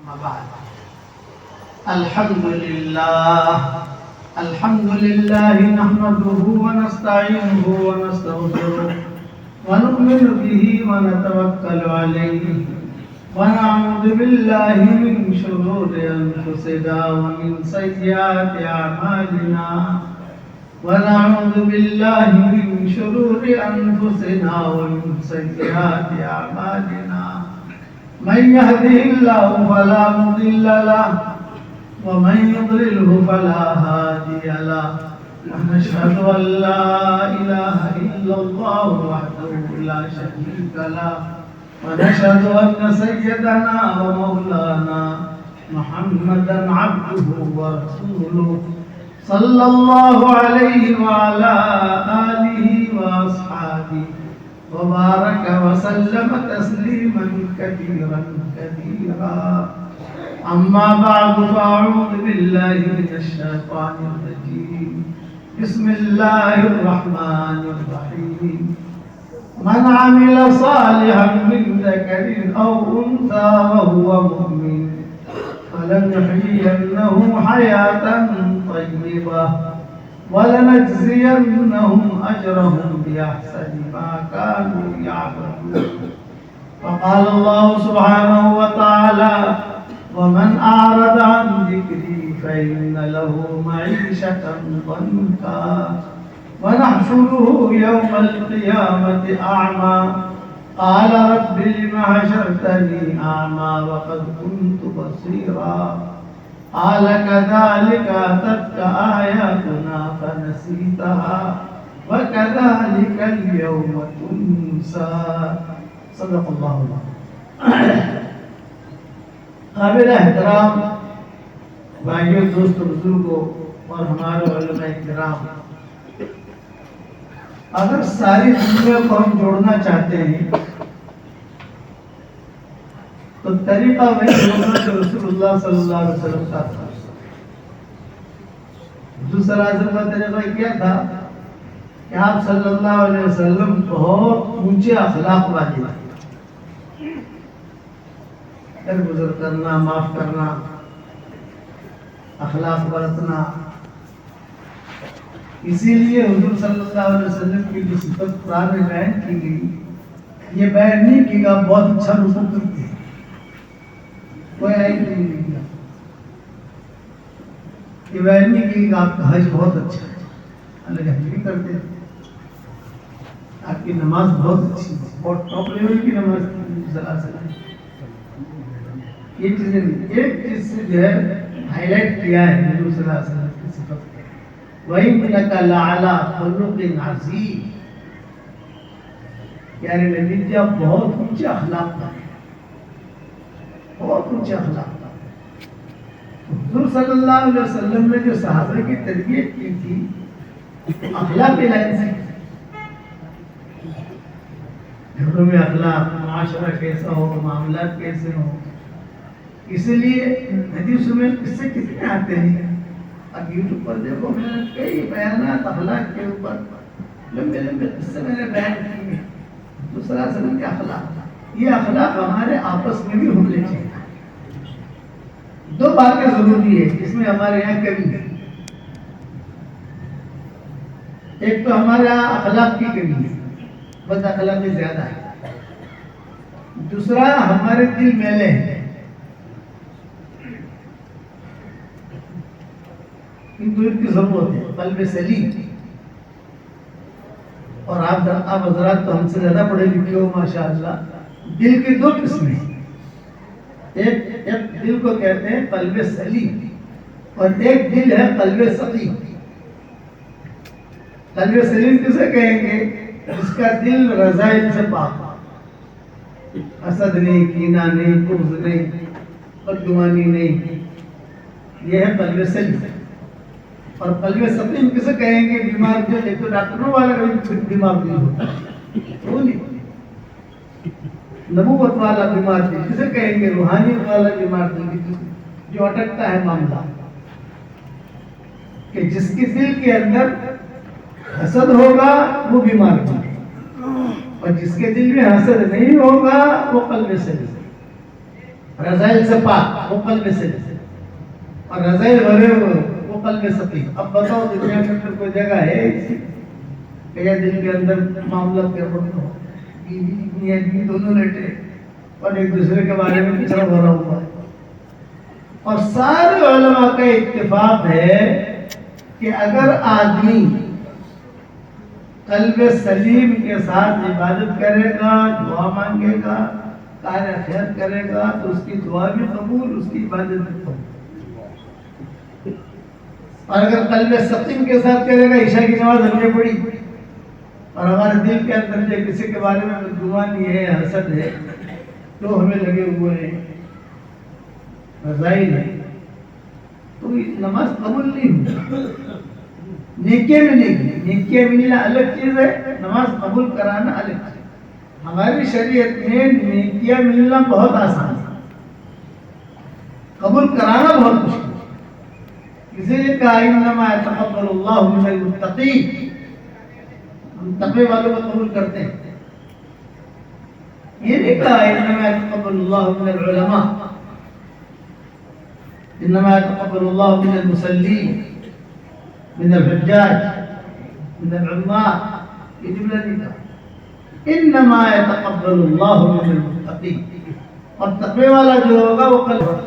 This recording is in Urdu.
بعد الحمد لله نحمده ونستعينه ونستغفره ونؤمن به ونتوكل عليه ونعوذ بالله من شرور أنفسنا ومن سيئات أعمالنا ونعوذ بالله من شرور أنفسنا ومن سيئات أعمالنا من يهده الله فلا مضل له ومن يضلله فلا هادي له ونشهد أن لا إله إلا الله وحده لا شريك له ونشهد أن سيدنا ومولانا محمدا عبده ورسوله صلى الله عليه وعلى آله وأصحابه وبارك وسلم تسليما كثيرا كثيرا أما بعد فأعوذ بالله من الشيطان الرجيم بسم الله الرحمن الرحيم من عمل صالحا من ذكر أو أنثى وهو مؤمن فلنحيينه حياة طيبة ولنجزينهم أجرهم بأحسن ما كانوا يعملون وقال الله سبحانه وتعالى ومن أعرض عن ذكري فإن له معيشة ضنكا ونحشره يوم القيامة أعمى قال رب لم حشرتني أعمى وقد كنت بصيرا قال كذلك أتتك آياتنا فنسيتها وكذلك اليوم تنسى صدق الله العظيم. قابل احترام بھائیوں دوستوں بزرگوں اور ہمارے علماء کرام، اگر ساری دنیا کو ہم جوڑنا چاہتے ہیں تو طریقہ وہی ہوگا جو رسول اللہ صلی اللہ علیہ وسلم کا تھا. حضور صلی اللہ علیہ وسلم کا طریقہ کیا تھا کہ آپ صلی اللہ علیہ وسلم بہت اونچے اخلاق والے تھے. درگزر کرنا، معاف کرنا، اخلاق برتنا. اسی لیے حضور صلی اللہ علیہ وسلم کی جو صفت قرآن میں بیان کی گئی، یہ بیان نہیں کی گا بہت اچھا رکوع کرتے ہیں، کوئی آیت نہیں گا. یہ بیان نہیں کی گا آپ کا حج بہت اچھا ہے، اللہ حج بھی کرتے ہیں، آپ کی نماز بہت اچھی ہے، بہت ٹاپ لیول کی نماز کی. یہ چیزیں نہیں. ایک چیز سے جو ہے ہائی لائٹ کیا ہے حضور صلی اللہ علیہ وسلم کی صفت کو، وَإِنَّكَ لَعَلَىٰ خُلُقٍ عَظِيمٍ. یعنی نبی جی آپ بہت اونچے اخلاق پر ہیں، بہت اونچے اخلاق پر. حضور صلی اللہ علیہ وسلم نے جو صحابہ کی تربیت کی تھی اخلاق کے لائن سے، گھروں میں اخلاق، معاشرہ کیسا ہو، معاملات کیسے ہو. اسی لیے حدیث میں قصے کتنے آتے ہیں. اب یوٹیوب پر دیکھو، میں نے کئی بیانات اخلاق کے اوپر لمبے لمبے قصے میں نے بیان کیے. دوسرا وسلم کے اخلاق، یہ اخلاق ہمارے آپس میں بھی ہونے چاہیے. دو باتیں ضروری ہے اس میں ہمارے یہاں کمی ہے. ایک تو ہمارے یہاں اخلاق کی کمی ہے، بد اخلاقی زیادہ ہے. دوسرا ہمارے دل میلے ہیں. ان دور کی ضرورت ہے. قلب سلیم. اور آپ حضرات تو ہم سے زیادہ پڑھے لکھے ہو ماشاءاللہ. دل کے دو قسمیں ہیں. ایک دل کو کہتے ہیں قلب سلیم، اور ایک دل ہے قلب سقیم. قلب سلیم کسے کہیں گے؟ جس کا دل رذائل سے پاک، حسد نہیں، کینہ نہیں، بغض نہیں، بدگمانی نہیں. یہ ہے قلب سلیم. اور قلب سقیم کسے کہیں گے؟ بیمار جو ایک تو ڈاکٹروں والا بیمار دل ہوتا ہے، وہ نہیں. نبوت والا بیمار دل کسے کہیں گے؟ روحانیت والا بیمار دل جو اٹکتا ہے معاملہ. کہ جس کے دل کے اندر حسد ہوگا وہ بیمار دل، اور جس کے دل میں حسد نہیں ہوگا وہ قلب سلیم. رذائل سے پاک، وہ قلب سے، اور رذائل بھرے ہوئے وہ قلب سقیم۔ اب بتاؤ دنیا کے اندر کوئی جگہ ہے ایسی کہ یہ دل کے اندر معاملات کے وقت ہو، بیوی دونوں لیٹے اور ایک دوسرے کے بارے میں کچرا بھرا ہوا ہے؟ اور سارے علماء کا اتفاق ہے کہ اگر آدمی قلب سلیم کے ساتھ عبادت کرے گا، دعا مانگے گا، کار خیر کرے گا، تو اس کی دعا بھی قبول، اس کی عبادت بھی قبول۔ اور اگر قلب سقیم کے ساتھ کرے گا، عشاء کی نماز ہم نے پڑھی اور ہمارے دل کے اندر جو کسی کے بارے میں بدگمانی ہے، حسد ہے، تو ہمیں لگے ہوئے ہیں، رضائل ہے، تو نماز قبول نہیں ہوگی۔ نیکیاں ملے گی، نیکیاں ملنا الگ چیز ہے، نماز قبول کرانا الگ چیز ہے۔ ہماری شریعت میں نیکیاں ملنا بہت آسان ہے، قبول کرانا بہت مشکل ہے۔ اسی لیے کہا انما یتقبل اللہ من المتقین، ہم تقوی والوں کو قبول کرتے ہیں۔ یہ نہیں کہا انما یتقبل اللہ من العلماء، انما يتقبل الله من المصلين، من الحجاج، من العمار، یہ جملہ نہیں تھا، انما يتقبل الله من المتقين، اور تقوی والا جو ہوگا وہ قلب